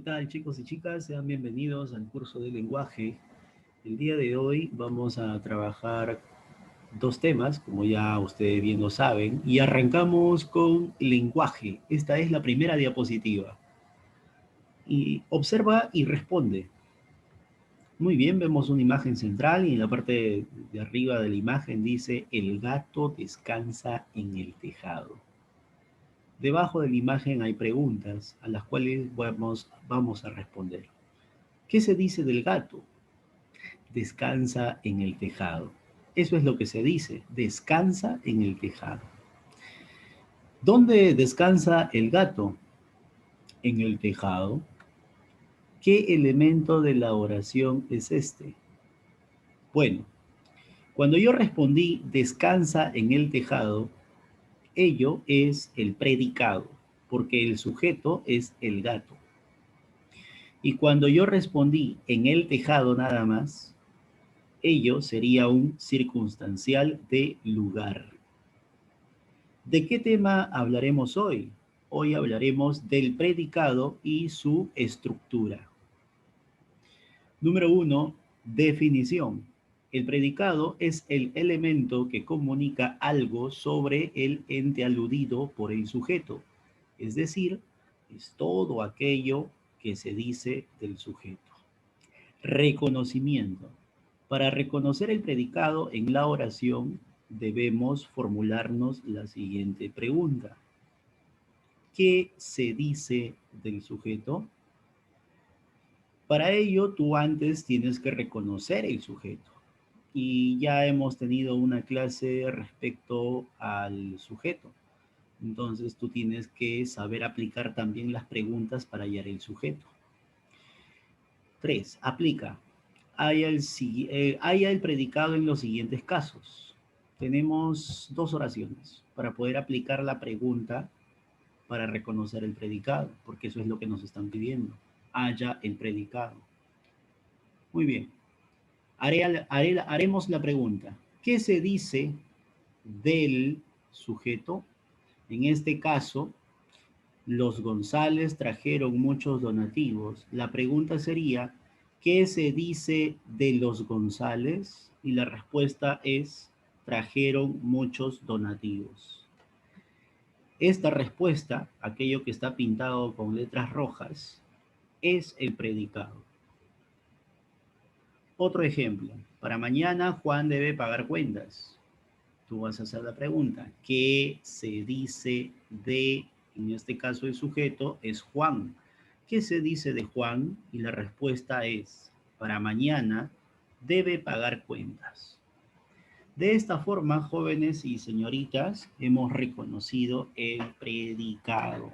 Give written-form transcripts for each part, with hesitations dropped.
tal, chicos y chicas? Sean bienvenidos al curso de lenguaje. El día de hoy vamos a trabajar dos temas, como ya ustedes bien lo saben, y arrancamos con lenguaje. Esta es la primera diapositiva. Y observa y responde. Muy bien, vemos una imagen central y en la parte de arriba de la imagen dice: el gato descansa en el tejado. Debajo de la imagen hay preguntas a las cuales vamos a responder. ¿Qué se dice del gato? Descansa en el tejado. Eso es lo que se dice, descansa en el tejado. ¿Dónde descansa el gato? En el tejado. ¿Qué elemento de la oración es este? Bueno, cuando yo respondí descansa en el tejado, ello es el predicado, porque el sujeto es el gato. Y cuando yo respondí en el tejado nada más, ello sería un circunstancial de lugar. ¿De qué tema hablaremos hoy? Hoy hablaremos del predicado y su estructura. Número 1, definición. El predicado es el elemento que comunica algo sobre el ente aludido por el sujeto, es decir, es todo aquello que se dice del sujeto. Reconocimiento. Para reconocer el predicado en la oración, debemos formularnos la siguiente pregunta. ¿Qué se dice del sujeto? Para ello, tú antes tienes que reconocer el sujeto. Y ya hemos tenido una clase respecto al sujeto. Entonces, tú tienes que saber aplicar también las preguntas para hallar el sujeto. 3. Aplica. Haya el predicado en los siguientes casos. Tenemos dos oraciones para poder aplicar la pregunta para reconocer el predicado, porque eso es lo que nos están pidiendo. Haya el predicado. Muy bien. Haremos la pregunta. ¿Qué se dice del sujeto? En este caso, los González trajeron muchos donativos. La pregunta sería, ¿qué se dice de los González? Y la respuesta es, trajeron muchos donativos. Esta respuesta, aquello que está pintado con letras rojas, es el predicado. Otro ejemplo, para mañana Juan debe pagar cuentas. Tú vas a hacer la pregunta, ¿qué se dice de, en este caso el sujeto es Juan? ¿Qué se dice de Juan? Y la respuesta es, para mañana debe pagar cuentas. De esta forma, jóvenes y señoritas, hemos reconocido el predicado.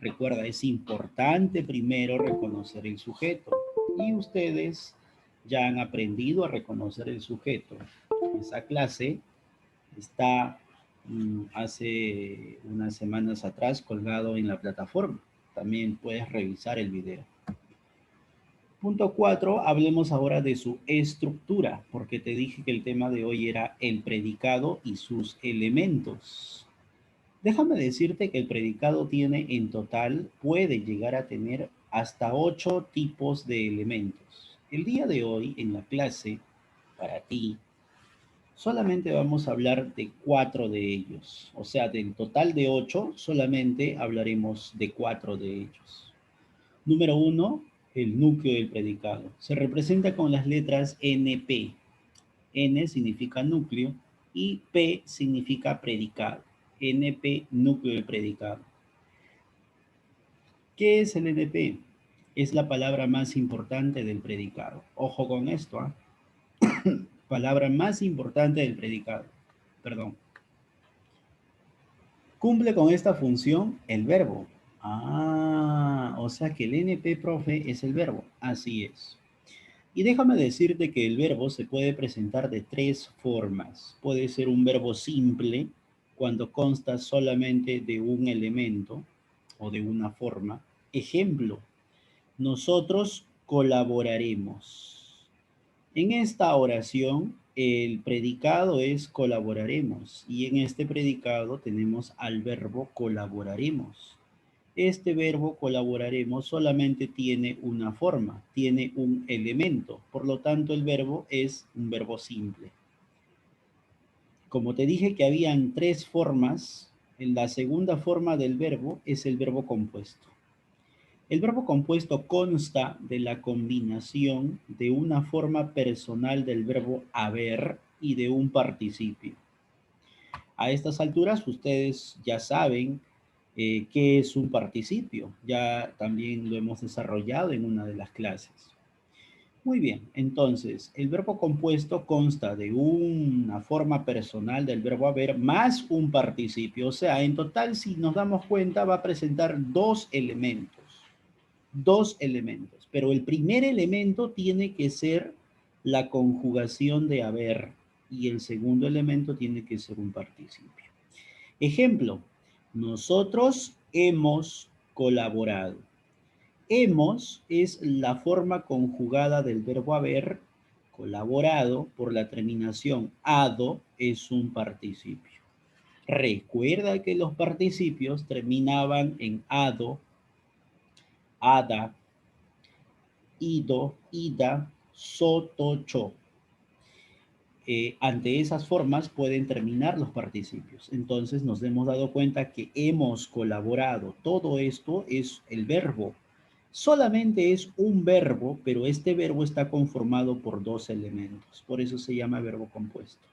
Recuerda, es importante primero reconocer el sujeto. Y ustedes ya han aprendido a reconocer el sujeto. Esa clase está hace unas semanas atrás colgado en la plataforma. También puedes revisar el video. Punto 4, hablemos ahora de su estructura, porque te dije que el tema de hoy era el predicado y sus elementos. Déjame decirte que el predicado tiene en total, puede llegar a tener hasta 8 tipos de elementos. El día de hoy en la clase, para ti, solamente vamos a hablar de 4 de ellos. O sea, del total de 8, solamente hablaremos de 4 de ellos. Número 1, el núcleo del predicado. Se representa con las letras NP. N significa núcleo y P significa predicado. NP, núcleo del predicado. ¿Qué es el NP? Es la palabra más importante del predicado. Ojo con esto, ¿eh? Palabra más importante del predicado. Perdón. Cumple con esta función el verbo. Ah, o sea que el NP, profe, es el verbo. Así es. Y déjame decirte que el verbo se puede presentar de 3 formas. Puede ser un verbo simple, cuando consta solamente de un elemento o de una forma. Ejemplo, nosotros colaboraremos. En esta oración, el predicado es colaboraremos y en este predicado tenemos al verbo colaboraremos. Este verbo colaboraremos solamente tiene una forma, tiene un elemento. Por lo tanto, el verbo es un verbo simple. Como te dije que habían tres formas, en la segunda forma del verbo es el verbo compuesto. El verbo compuesto consta de la combinación de una forma personal del verbo haber y de un participio. A estas alturas ustedes ya saben qué es un participio. Ya también lo hemos desarrollado en una de las clases. Muy bien, entonces el verbo compuesto consta de una forma personal del verbo haber más un participio. O sea, en total, si nos damos cuenta, va a presentar dos elementos. Dos elementos. Pero el primer elemento tiene que ser la conjugación de haber y el segundo elemento tiene que ser un participio. Ejemplo, nosotros hemos colaborado. Hemos es la forma conjugada del verbo haber, colaborado por la terminación ado es un participio. Recuerda que los participios terminaban en ado, ada, ido, ida, soto, cho. Ante esas formas pueden terminar los participios. Entonces nos hemos dado cuenta que hemos colaborado. Todo esto es el verbo. Solamente es un verbo, pero este verbo está conformado por dos elementos. Por eso se llama verbo compuesto.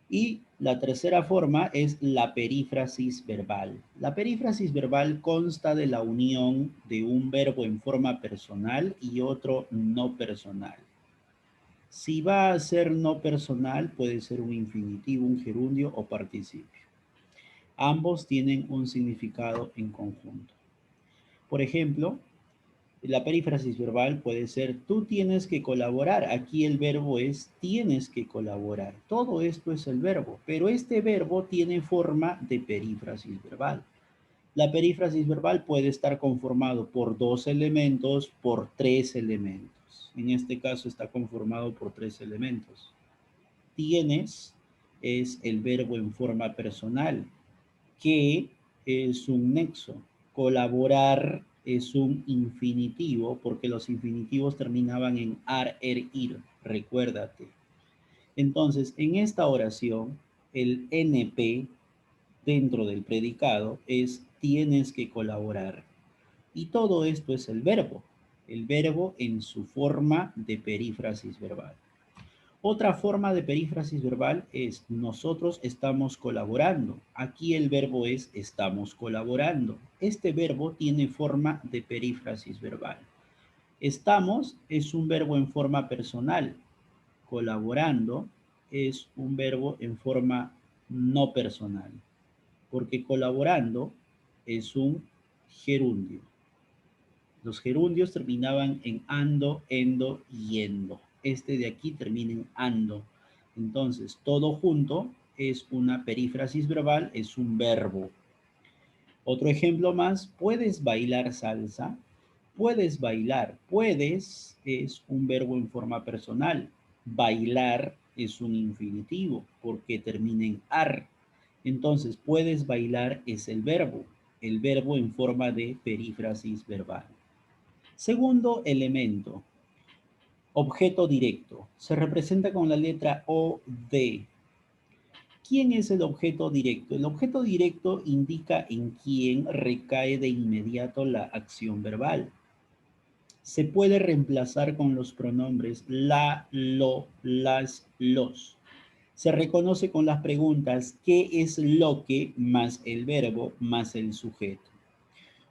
Y la tercera forma es la perífrasis verbal. La perífrasis verbal consta de la unión de un verbo en forma personal y otro no personal. Si va a ser no personal, puede ser un infinitivo, un gerundio o participio. Ambos tienen un significado en conjunto. Por ejemplo, la perífrasis verbal puede ser tú tienes que colaborar. Aquí el verbo es tienes que colaborar. Todo esto es el verbo, pero este verbo tiene forma de perífrasis verbal. La perífrasis verbal puede estar conformado por dos elementos, por tres elementos. En este caso está conformado por tres elementos. Tienes es el verbo en forma personal, que es un nexo. Colaborar es un infinitivo porque los infinitivos terminaban en ar, er, ir. Recuérdate. Entonces, en esta oración, el NP dentro del predicado es tienes que colaborar. Y todo esto es el verbo en su forma de perífrasis verbal. Otra forma de perífrasis verbal es nosotros estamos colaborando. Aquí el verbo es estamos colaborando. Este verbo tiene forma de perífrasis verbal. Estamos es un verbo en forma personal. Colaborando es un verbo en forma no personal. Porque colaborando es un gerundio. Los gerundios terminaban en ando, endo, yendo. Este de aquí termina en ando. Entonces, todo junto es una perífrasis verbal, es un verbo. Otro ejemplo más, ¿puedes bailar salsa? Puedes bailar. Puedes es un verbo en forma personal. Bailar es un infinitivo porque termina en ar. Entonces, puedes bailar es el verbo en forma de perífrasis verbal. Segundo elemento, objeto directo. Se representa con la letra O, D. ¿Quién es el objeto directo? El objeto directo indica en quién recae de inmediato la acción verbal. Se puede reemplazar con los pronombres la, lo, las, los. Se reconoce con las preguntas ¿qué es lo que más el verbo más el sujeto?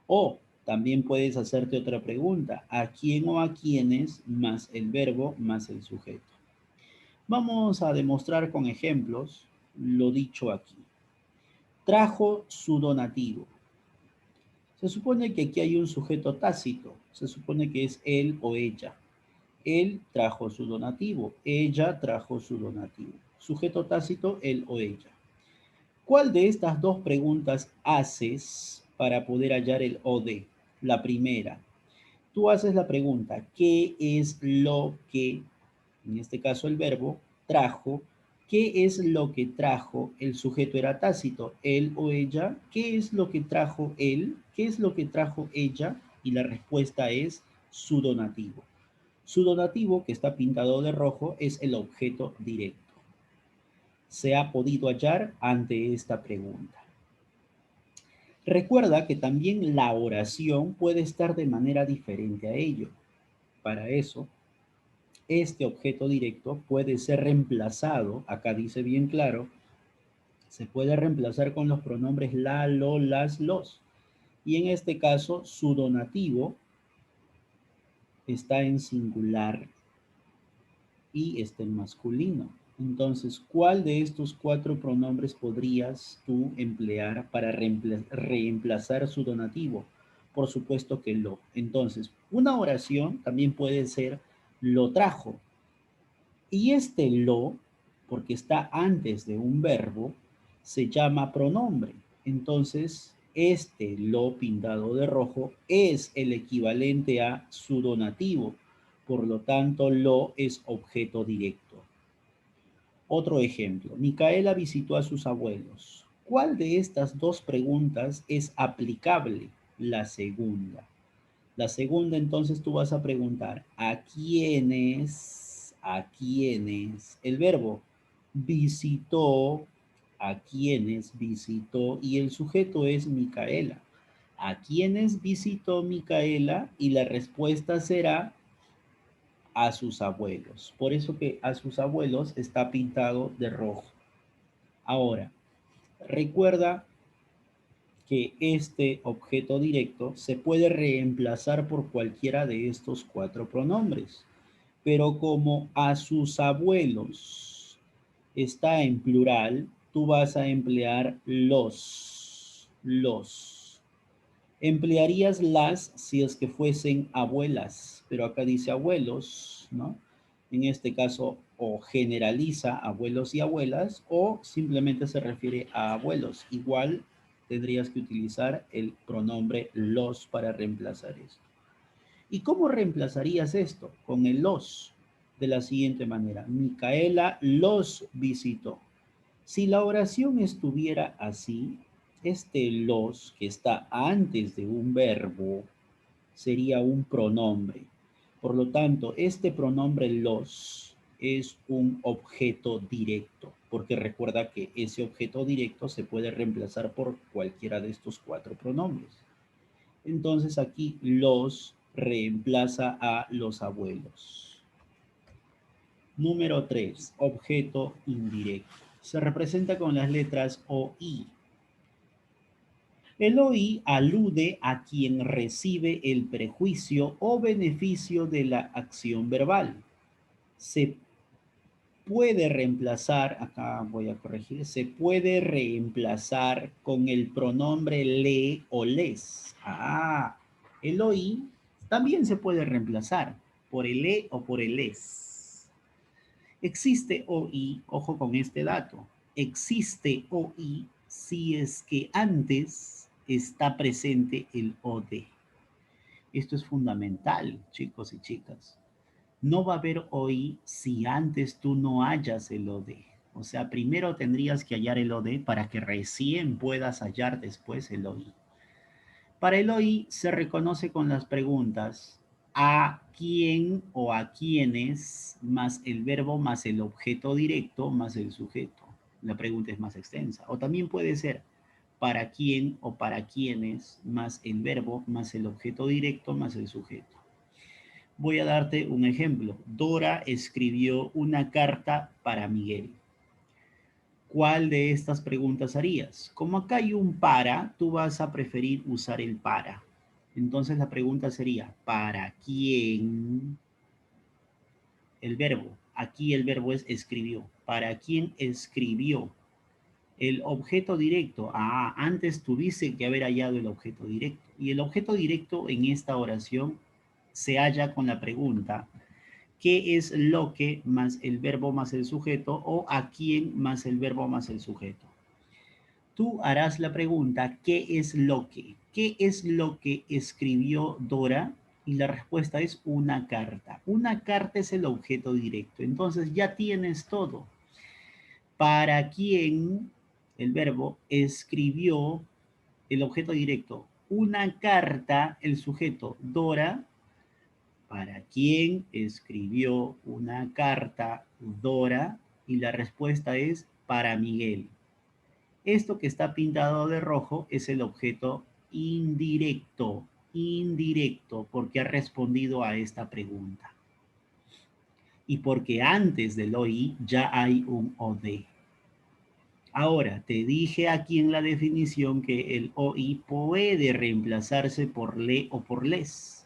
O también puedes hacerte otra pregunta. ¿A quién o a quiénes más el verbo más el sujeto? Vamos a demostrar con ejemplos lo dicho aquí. Trajo su donativo. Se supone que aquí hay un sujeto tácito. Se supone que es él o ella. Él trajo su donativo. Ella trajo su donativo. Sujeto tácito, él o ella. ¿Cuál de estas dos preguntas haces para poder hallar el OD? La primera. Tú haces la pregunta, ¿qué es lo que, en este caso el verbo, trajo? ¿Qué es lo que trajo? El sujeto era tácito, él o ella. ¿Qué es lo que trajo él? ¿Qué es lo que trajo ella? Y la respuesta es su donativo. Su donativo, que está pintado de rojo, es el objeto directo. Se ha podido hallar ante esta pregunta. Recuerda que también la oración puede estar de manera diferente a ello. Para eso, este objeto directo puede ser reemplazado, acá dice bien claro, se puede reemplazar con los pronombres la, lo, las, los. Y en este caso, su donativo está en singular y está en masculino. Entonces, ¿cuál de estos cuatro pronombres podrías tú emplear para reemplazar su donativo? Por supuesto que lo. Entonces, una oración también puede ser lo trajo. Y este lo, porque está antes de un verbo, se llama pronombre. Entonces, este lo pintado de rojo es el equivalente a su donativo. Por lo tanto, lo es objeto directo. Otro ejemplo, Micaela visitó a sus abuelos. ¿Cuál de estas dos preguntas es aplicable? La segunda. La segunda, entonces tú vas a preguntar, ¿a quiénes? ¿A quiénes? El verbo visitó, ¿a quiénes visitó? Y el sujeto es Micaela. ¿A quiénes visitó Micaela? Y la respuesta será a sus abuelos. Por eso que a sus abuelos está pintado de rojo. Ahora, recuerda que este objeto directo se puede reemplazar por cualquiera de estos cuatro pronombres, pero como a sus abuelos está en plural, tú vas a emplear los. Emplearías las si es que fuesen abuelas, pero acá dice abuelos, ¿no? En este caso, o generaliza abuelos y abuelas, o simplemente se refiere a abuelos. Igual tendrías que utilizar el pronombre los para reemplazar esto. ¿Y cómo reemplazarías esto? Con el los, de la siguiente manera. Micaela los visitó. Si la oración estuviera así, este los que está antes de un verbo sería un pronombre. Por lo tanto, este pronombre los es un objeto directo, porque recuerda que ese objeto directo se puede reemplazar por cualquiera de estos cuatro pronombres. Entonces aquí los reemplaza a los abuelos. Número 3, objeto indirecto. Se representa con las letras O, I. El OI alude a quien recibe el prejuicio o beneficio de la acción verbal. Se puede reemplazar, acá voy a corregir, se puede reemplazar con el pronombre le o les. El OI también se puede reemplazar por el le o por el les. Existe OI, ojo con este dato, existe OI si es que antes está presente el OD. Esto es fundamental, chicos y chicas. No va a haber OI si antes tú no hallas el OD. O sea, primero tendrías que hallar el OD para que recién puedas hallar después el OI. Para el OI se reconoce con las preguntas a quién o a quiénes más el verbo más el objeto directo más el sujeto. La pregunta es más extensa. O también puede ser para quién o para quiénes más el verbo más el objeto directo más el sujeto. Voy a darte un ejemplo. Dora escribió una carta para Miguel. ¿Cuál de estas preguntas harías? Como acá hay un para, tú vas a preferir usar el para. Entonces la pregunta sería, ¿para quién? El verbo. Aquí el verbo es escribió. ¿Para quién escribió? El objeto directo. Antes tuviste que haber hallado el objeto directo. Y el objeto directo en esta oración se halla con la pregunta, ¿qué es lo que más el verbo más el sujeto o a quién más el verbo más el sujeto? Tú harás la pregunta, ¿qué es lo que? ¿Qué es lo que escribió Dora? Y la respuesta es una carta. Una carta es el objeto directo. Entonces ya tienes todo. ¿Para quién el verbo escribió el objeto directo? Una carta, el sujeto, Dora. ¿Para quién escribió una carta Dora? Y la respuesta es para Miguel. Esto que está pintado de rojo es el objeto indirecto, indirecto, porque ha respondido a esta pregunta. Y porque antes del OI ya hay un OD. Ahora, te dije aquí en la definición que el OI puede reemplazarse por le o por les.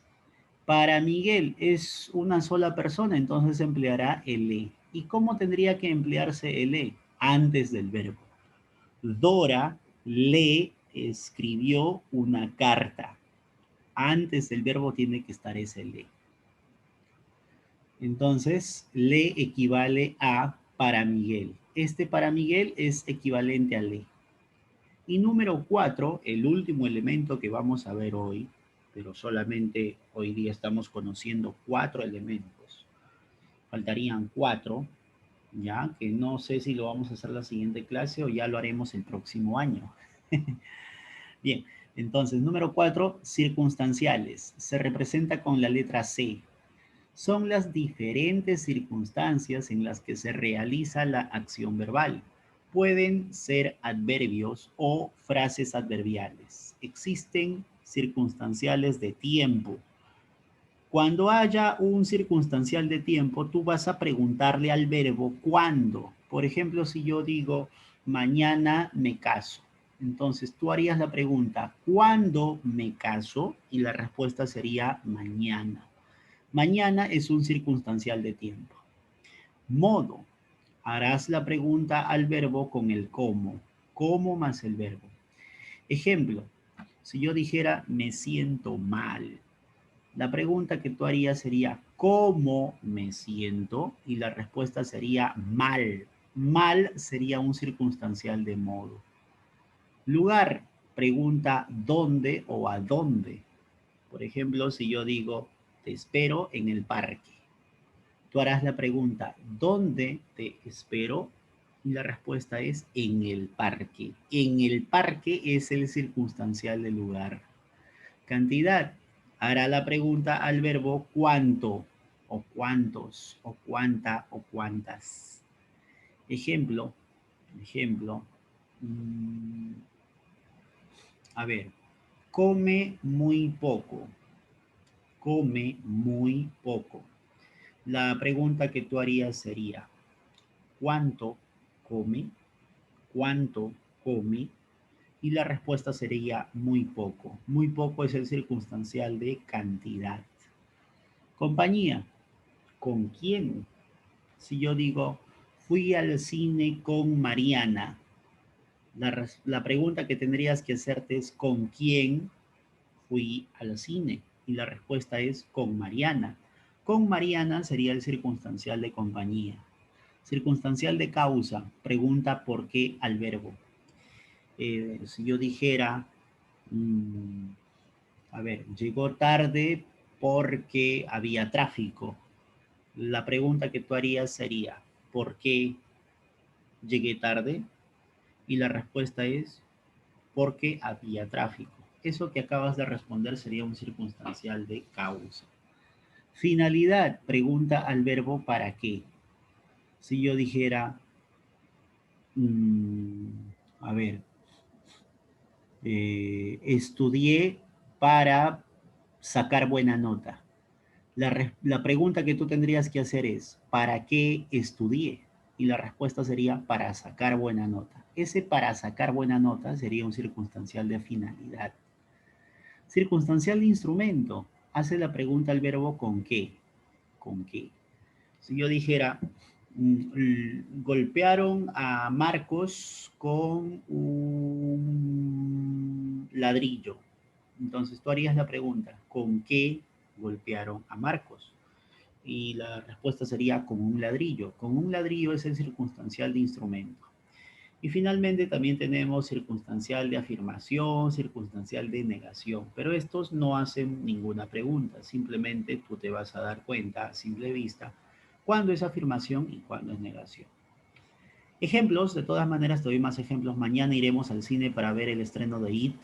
Para Miguel es una sola persona, entonces empleará el le. ¿Y cómo tendría que emplearse el le? Antes del verbo. Dora le escribió una carta. Antes del verbo tiene que estar ese le. Entonces, le equivale a para Miguel. Este para Miguel es equivalente a le. Y número 4, el último elemento que vamos a ver hoy, pero solamente hoy día estamos conociendo 4 elementos. Faltarían 4, ya que no sé si lo vamos a hacer la siguiente clase o ya lo haremos el próximo año. Bien, entonces número 4, circunstanciales. Se representa con la letra C. Son las diferentes circunstancias en las que se realiza la acción verbal. Pueden ser adverbios o frases adverbiales. Existen circunstanciales de tiempo. Cuando haya un circunstancial de tiempo, tú vas a preguntarle al verbo cuándo. Por ejemplo, si yo digo mañana me caso, entonces tú harías la pregunta ¿cuándo me caso? Y la respuesta sería mañana. Mañana es un circunstancial de tiempo. Modo. Harás la pregunta al verbo con el cómo. ¿Cómo más el verbo? Ejemplo. Si yo dijera me siento mal, la pregunta que tú harías sería ¿cómo me siento? Y la respuesta sería mal. Mal sería un circunstancial de modo. Lugar. Pregunta ¿dónde o a dónde? Por ejemplo, si yo digo te espero en el parque. Tú harás la pregunta, ¿dónde te espero? Y la respuesta es en el parque. En el parque es el circunstancial del lugar. Cantidad. Hará la pregunta al verbo cuánto, o cuántos, o cuánta, o cuántas. Ejemplo, ejemplo. A ver, come muy poco. Come muy poco. La pregunta que tú harías sería, ¿cuánto come? ¿Cuánto come? Y la respuesta sería muy poco. Muy poco es el circunstancial de cantidad. Compañía. ¿Con quién? Si yo digo, fui al cine con Mariana. La pregunta que tendrías que hacerte es, ¿con quién fui al cine? Y la respuesta es, con Mariana. Con Mariana sería el circunstancial de compañía. Circunstancial de causa, pregunta por qué al verbo. Si yo dijera, mmm, a ver, llegó tarde porque había tráfico. La pregunta que tú harías sería, ¿por qué llegué tarde? Y la respuesta es, porque había tráfico. Eso que acabas de responder sería un circunstancial de causa. Finalidad, pregunta al verbo ¿para qué? Si yo dijera, mmm, a ver, estudié para sacar buena nota. La pregunta que tú tendrías que hacer es, ¿para qué estudié? Y la respuesta sería, para sacar buena nota. Ese para sacar buena nota sería un circunstancial de finalidad. Circunstancial de instrumento. Hace la pregunta al verbo ¿con qué? ¿Con qué? Si yo dijera, golpearon a Marcos con un ladrillo. Entonces tú harías la pregunta, ¿con qué golpearon a Marcos? Y la respuesta sería con un ladrillo. Con un ladrillo es el circunstancial de instrumento. Y finalmente también tenemos circunstancial de afirmación, circunstancial de negación, pero estos no hacen ninguna pregunta, simplemente tú te vas a dar cuenta a simple vista cuándo es afirmación y cuándo es negación. Ejemplos, de todas maneras te doy más ejemplos. Mañana iremos al cine para ver el estreno de It.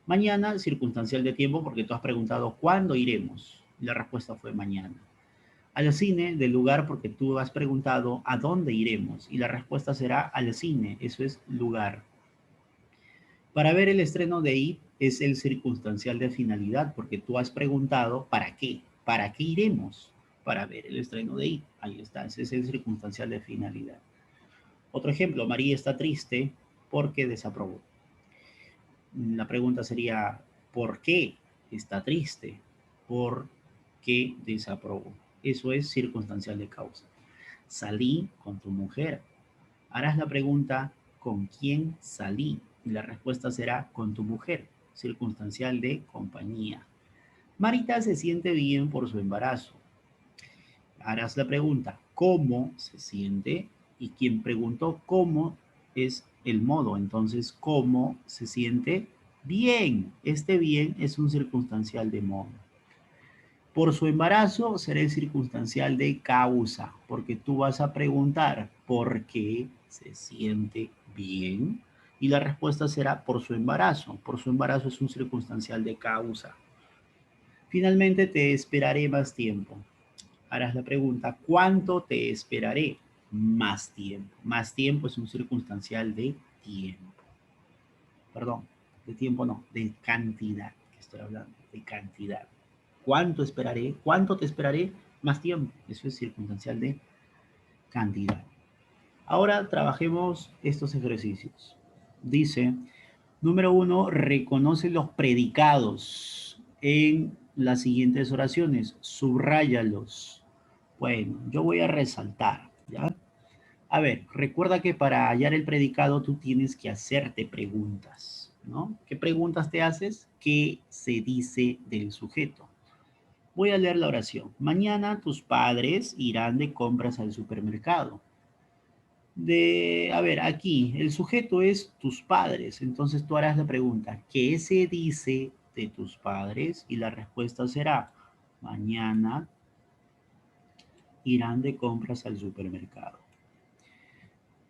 Mañana, circunstancial de tiempo, porque tú has preguntado cuándo iremos. Y la respuesta fue mañana. Al cine del lugar, porque tú has preguntado a dónde iremos. Y la respuesta será al cine, eso es lugar. Para ver el estreno de It es el circunstancial de finalidad, porque tú has preguntado ¿para qué? ¿Para qué iremos? Para ver el estreno de It. Ahí está, ese es el circunstancial de finalidad. Otro ejemplo, María está triste porque desaprobó. La pregunta sería, ¿por qué está triste? ¿Por qué desaprobó? Eso es circunstancial de causa. Salí con tu mujer. Harás la pregunta, ¿con quién salí? Y la respuesta será, con tu mujer, circunstancial de compañía. Marita se siente bien por su embarazo. Harás la pregunta, ¿cómo se siente? Y quien preguntó cómo es el modo. Entonces, ¿cómo se siente? Bien. Este bien es un circunstancial de modo. Por su embarazo será el circunstancial de causa, porque tú vas a preguntar por qué se siente bien y la respuesta será por su embarazo. Por su embarazo es un circunstancial de causa. Finalmente te esperaré más tiempo. Harás la pregunta, ¿cuánto te esperaré? Más tiempo. Más tiempo es un circunstancial de tiempo. Perdón, de tiempo no, de cantidad, que estoy hablando, de cantidad. ¿Cuánto esperaré? ¿Cuánto te esperaré? Más tiempo. Eso es circunstancial de cantidad. Ahora trabajemos estos ejercicios. Dice, número 1, reconoce los predicados en las siguientes oraciones. Subráyalos. Bueno, yo voy a resaltar, ¿ya? A ver, recuerda que para hallar el predicado tú tienes que hacerte preguntas, ¿no? ¿Qué preguntas te haces? ¿Qué se dice del sujeto? Voy a leer la oración. Mañana tus padres irán de compras al supermercado. A ver, aquí el sujeto es tus padres, entonces tú harás la pregunta, ¿qué se dice de tus padres? Y la respuesta será, mañana irán de compras al supermercado.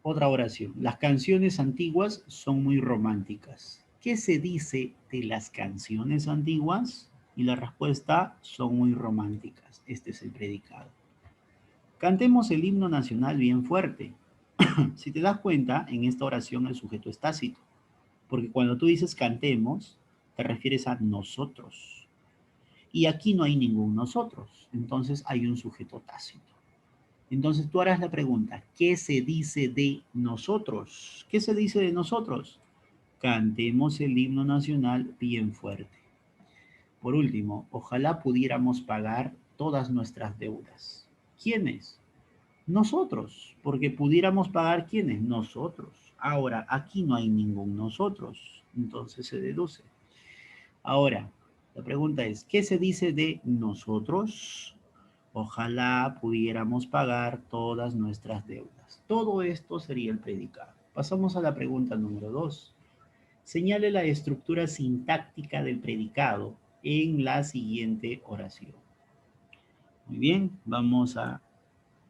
Otra oración, las canciones antiguas son muy románticas. ¿Qué se dice de las canciones antiguas? Y la respuesta, son muy románticas. Este es el predicado. Cantemos el himno nacional bien fuerte. Si te das cuenta, en esta oración el sujeto es tácito, porque cuando tú dices cantemos, te refieres a nosotros. Y aquí no hay ningún nosotros, entonces hay un sujeto tácito. Entonces tú harás la pregunta, ¿qué se dice de nosotros? ¿Qué se dice de nosotros? Cantemos el himno nacional bien fuerte. Por último, ojalá pudiéramos pagar todas nuestras deudas. ¿Quiénes? Nosotros, porque pudiéramos pagar ¿quiénes? Nosotros. Ahora, aquí no hay ningún nosotros, entonces se deduce. Ahora, la pregunta es, ¿qué se dice de nosotros? Ojalá pudiéramos pagar todas nuestras deudas. Todo esto sería el predicado. Pasamos a la pregunta número 2. Señale la estructura sintáctica del predicado en la siguiente oración. Muy bien, vamos a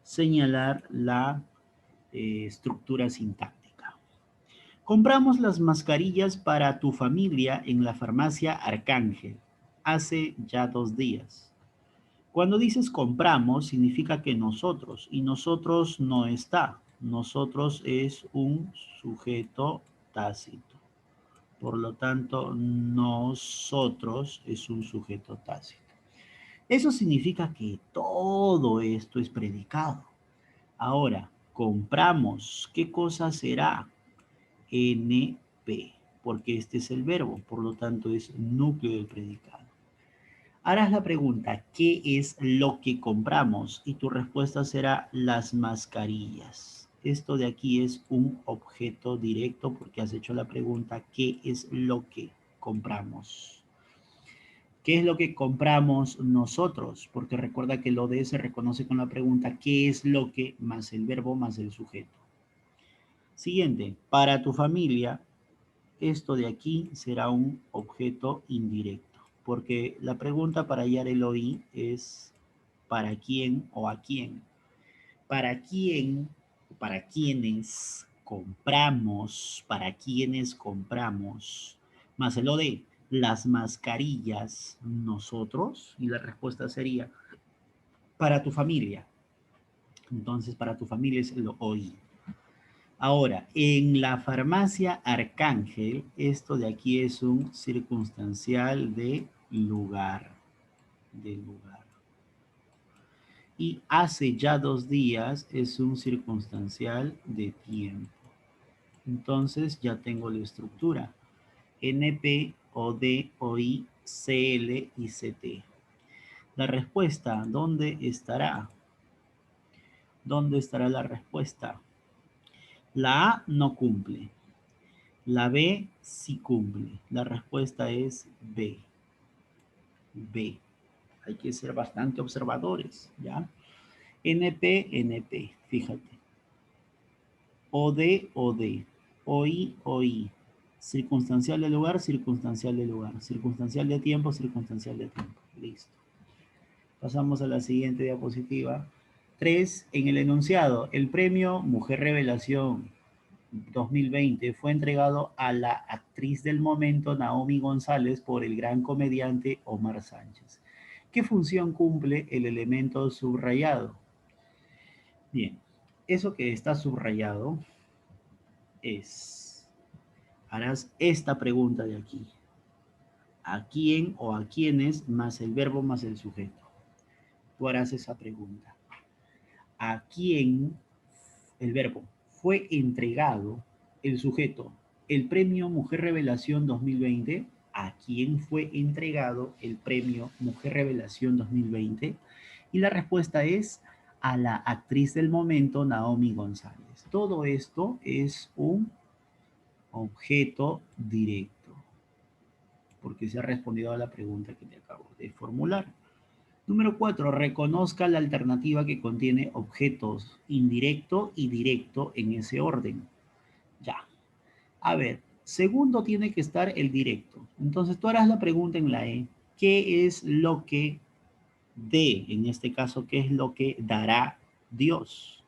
señalar la estructura sintáctica. Compramos las mascarillas para tu familia en la farmacia Arcángel hace ya 2 días. Cuando dices compramos, significa que nosotros, y nosotros no está. Nosotros es un sujeto tácito. Por lo tanto, nosotros es un sujeto tácito. Eso significa que todo esto es predicado. Ahora, compramos, ¿qué cosa será? NP, porque este es el verbo, por lo tanto es núcleo del predicado. Harás la pregunta, ¿qué es lo que compramos? Y tu respuesta será las mascarillas. Esto de aquí es un objeto directo porque has hecho la pregunta, ¿qué es lo que compramos? ¿Qué es lo que compramos nosotros? Porque recuerda que lo de se reconoce con la pregunta, ¿qué es lo que? Más el verbo más el sujeto. Siguiente, para tu familia, esto de aquí será un objeto indirecto, porque la pregunta para hallar el OI es ¿para quién o a quién? ¿Para quién? ¿Para quiénes? compramos, para quienes compramos, más el OD, las mascarillas, nosotros, y la respuesta sería para tu familia. Entonces, para tu familia es el OI. Ahora, en la farmacia Arcángel, esto de aquí es un circunstancial de lugar, de lugar. Y hace ya 2 días es un circunstancial de tiempo. Entonces ya tengo la estructura. NP, OD, OI, CL y CT. La respuesta, ¿dónde estará? ¿Dónde estará la respuesta? La A no cumple. La B sí cumple. La respuesta es B. B. Hay que ser bastante observadores, ¿ya? NP, NP, fíjate. OD, OD. OI, OI. Circunstancial de lugar, circunstancial de lugar. Circunstancial de tiempo, circunstancial de tiempo. Listo. Pasamos a la siguiente diapositiva. 3. En el enunciado, el premio Mujer Revelación 2020 fue entregado a la actriz del momento Naomi González por el gran comediante Omar Sánchez. ¿Qué función cumple el elemento subrayado? Bien, eso que está subrayado es, harás esta pregunta de aquí. ¿A quién o a quiénes más el verbo más el sujeto? Tú harás esa pregunta. ¿A quién el verbo fue entregado el sujeto? El premio Mujer Revelación 2020. ¿A quién fue entregado el premio Mujer Revelación 2020? Y la respuesta es a la actriz del momento, Naomi González. Todo esto es un objeto directo, porque se ha respondido a la pregunta que te acabo de formular. Número 4. Reconozca la alternativa que contiene objetos indirecto y directo en ese orden. Ya. A ver, segundo tiene que estar el directo. Entonces tú harás la pregunta en la E. ¿Qué es lo que dé? En este caso, ¿qué es lo que dará Dios?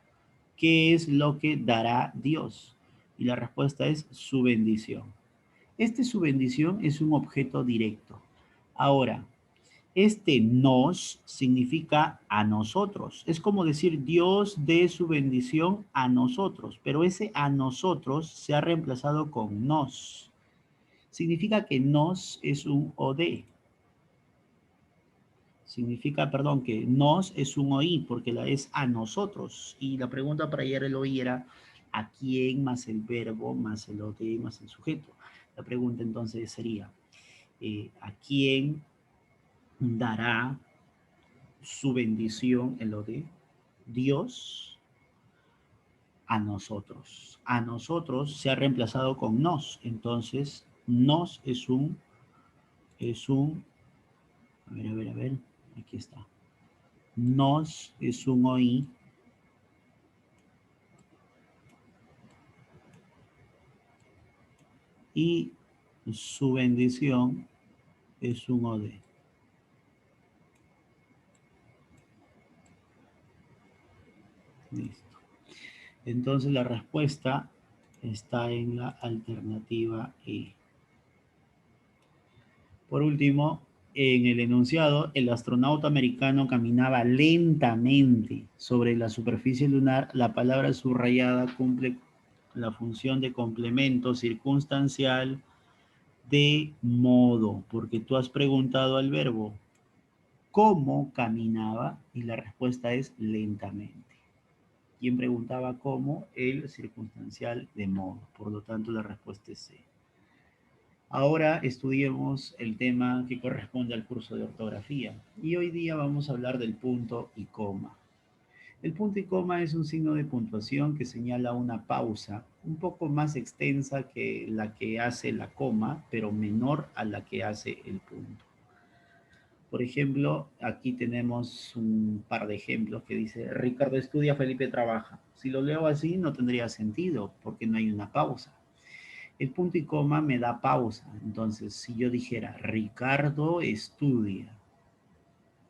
¿Qué es lo que dará Dios? Y la respuesta es su bendición. Su bendición es un objeto directo. Ahora, nos significa a nosotros. Es como decir Dios dé su bendición a nosotros, pero ese a nosotros se ha reemplazado con nos. Significa que nos es un OD. Significa, perdón, que nos es un OI, porque la es a nosotros. Y la pregunta para ayer el OI era a quién más el verbo, más el OD, más el sujeto. La pregunta entonces sería, ¿a quién dará su bendición en lo de Dios a nosotros? A nosotros se ha reemplazado con nos. Entonces, nos a ver, aquí está. Nos es un OI y su bendición es un OD. Listo. Entonces la respuesta está en la alternativa E. Por último, en el enunciado, el astronauta americano caminaba lentamente sobre la superficie lunar. La palabra subrayada cumple la función de complemento circunstancial de modo, porque tú has preguntado al verbo cómo caminaba y la respuesta es lentamente. Quien preguntaba cómo, el circunstancial de modo. Por lo tanto, la respuesta es C. Ahora estudiemos el tema que corresponde al curso de ortografía y hoy día vamos a hablar del punto y coma. El punto y coma es un signo de puntuación que señala una pausa un poco más extensa que la que hace la coma, pero menor a la que hace el punto. Por ejemplo, aquí tenemos un par de ejemplos que dice Ricardo estudia, Felipe trabaja. Si lo leo así no tendría sentido porque no hay una pausa. El punto y coma me da pausa. Entonces, si yo dijera, Ricardo estudia,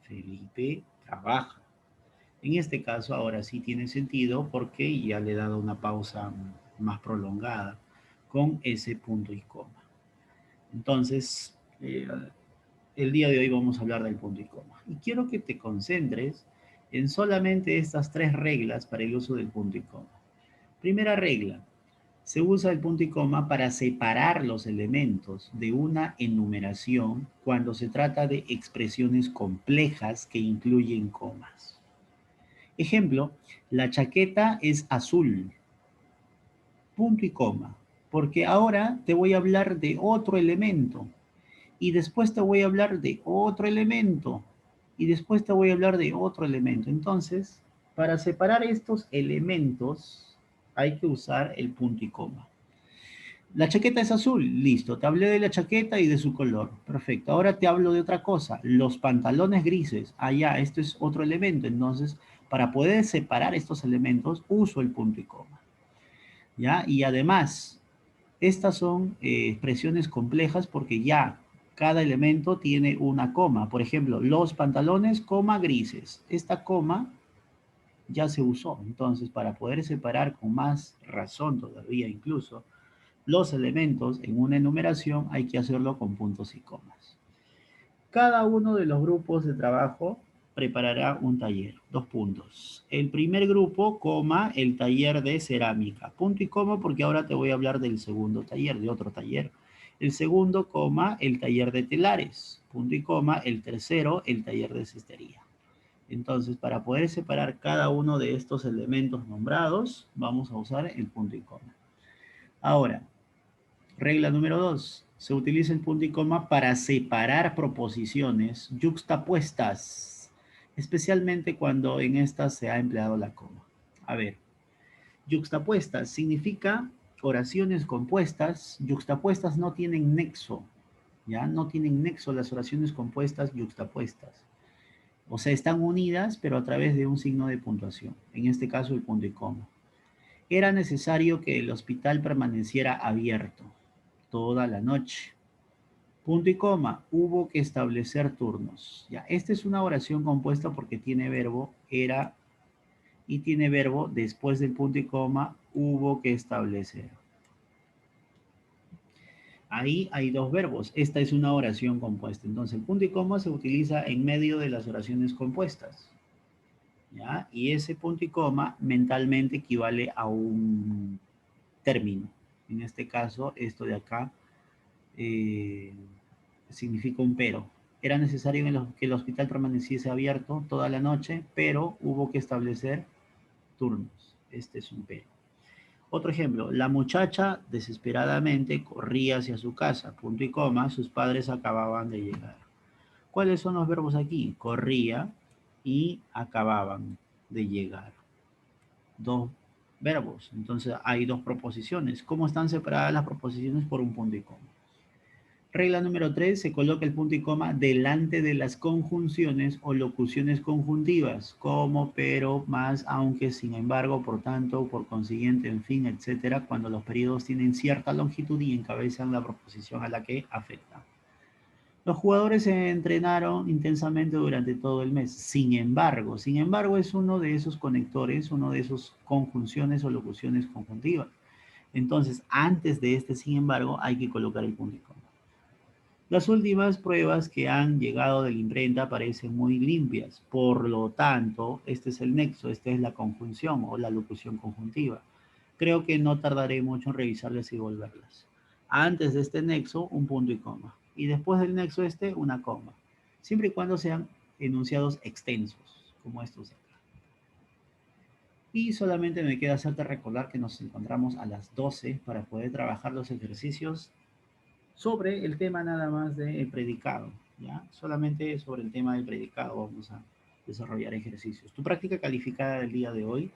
Felipe trabaja. En este caso, ahora sí tiene sentido porque ya le he dado una pausa más prolongada, con ese punto y coma. Entonces, el día de hoy vamos a hablar del punto y coma. Y quiero que te concentres en solamente estas tres reglas para el uso del punto y coma. Primera regla, se usa el punto y coma para separar los elementos de una enumeración cuando se trata de expresiones complejas que incluyen comas. Ejemplo, la chaqueta es azul, punto y coma, porque ahora te voy a hablar de otro elemento y después te voy a hablar de otro elemento y después te voy a hablar de otro elemento. Entonces, para separar estos elementos hay que usar el punto y coma. La chaqueta es azul, listo, te hablé de la chaqueta y de su color, perfecto. Ahora te hablo de otra cosa, los pantalones grises, ya, esto es otro elemento, entonces para poder separar estos elementos uso el punto y coma, ¿ya? Y además, estas son expresiones complejas porque ya cada elemento tiene una coma. Por ejemplo, los pantalones, coma, grises. Esta coma ya se usó. Entonces, para poder separar con más razón todavía incluso los elementos en una enumeración, hay que hacerlo con puntos y comas. Cada uno de los grupos de trabajo preparará un taller. 2 puntos. El primer grupo, coma, el taller de cerámica. Punto y coma porque ahora te voy a hablar del segundo taller, de otro taller. El segundo, coma, el taller de telares. Punto y coma, el tercero, el taller de cestería. Entonces, para poder separar cada uno de estos elementos nombrados, vamos a usar el punto y coma. Ahora, regla número 2. Se utiliza el punto y coma para separar proposiciones yuxtapuestas, especialmente cuando en estas se ha empleado la coma. A ver, yuxtapuestas significa oraciones compuestas. Yuxtapuestas no tienen nexo, ¿ya? No tienen nexo las oraciones compuestas yuxtapuestas. O sea, están unidas, pero a través de un signo de puntuación. En este caso, el punto y coma. Era necesario que el hospital permaneciera abierto toda la noche. Punto y coma, hubo que establecer turnos. Ya, esta es una oración compuesta porque tiene verbo era y tiene verbo después del punto y coma, hubo que establecer. Ahí hay dos verbos. Esta es una oración compuesta. Entonces, el punto y coma se utiliza en medio de las oraciones compuestas. ¿Ya? Y ese punto y coma mentalmente equivale a un término. En este caso, esto de acá eh, significa un pero. Era necesario que el hospital permaneciese abierto toda la noche, pero hubo que establecer turnos. Este es un pero. Otro ejemplo, la muchacha desesperadamente corría hacia su casa, punto y coma, sus padres acababan de llegar. ¿Cuáles son los verbos aquí? Corría y acababan de llegar. Dos verbos, entonces hay dos proposiciones. ¿Cómo están separadas las proposiciones? Por un punto y coma. Regla número 3, se coloca el punto y coma delante de las conjunciones o locuciones conjuntivas, como, pero, más, aunque, sin embargo, por tanto, por consiguiente, en fin, etcétera, cuando los periodos tienen cierta longitud y encabezan la proposición a la que afectan. Los jugadores se entrenaron intensamente durante todo el mes. Sin embargo, es uno de esos conectores, uno de esos conjunciones o locuciones conjuntivas. Entonces, antes de este, sin embargo, hay que colocar el punto y coma. Las últimas pruebas que han llegado de la imprenta parecen muy limpias, por lo tanto, este es el nexo, esta es la conjunción o la locución conjuntiva. Creo que no tardaré mucho en revisarlas y volverlas. Antes de este nexo, un punto y coma. Y después del nexo este, una coma. Siempre y cuando sean enunciados extensos, como estos de acá. Y solamente me queda hacerte recordar que nos encontramos a las 12 para poder trabajar los ejercicios sobre el tema nada más del predicado, ¿ya? Solamente sobre el tema del predicado vamos a desarrollar ejercicios. Tu práctica calificada del día de hoy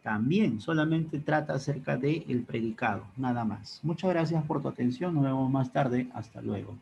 también solamente trata acerca del predicado, nada más. Muchas gracias por tu atención, nos vemos más tarde, hasta luego.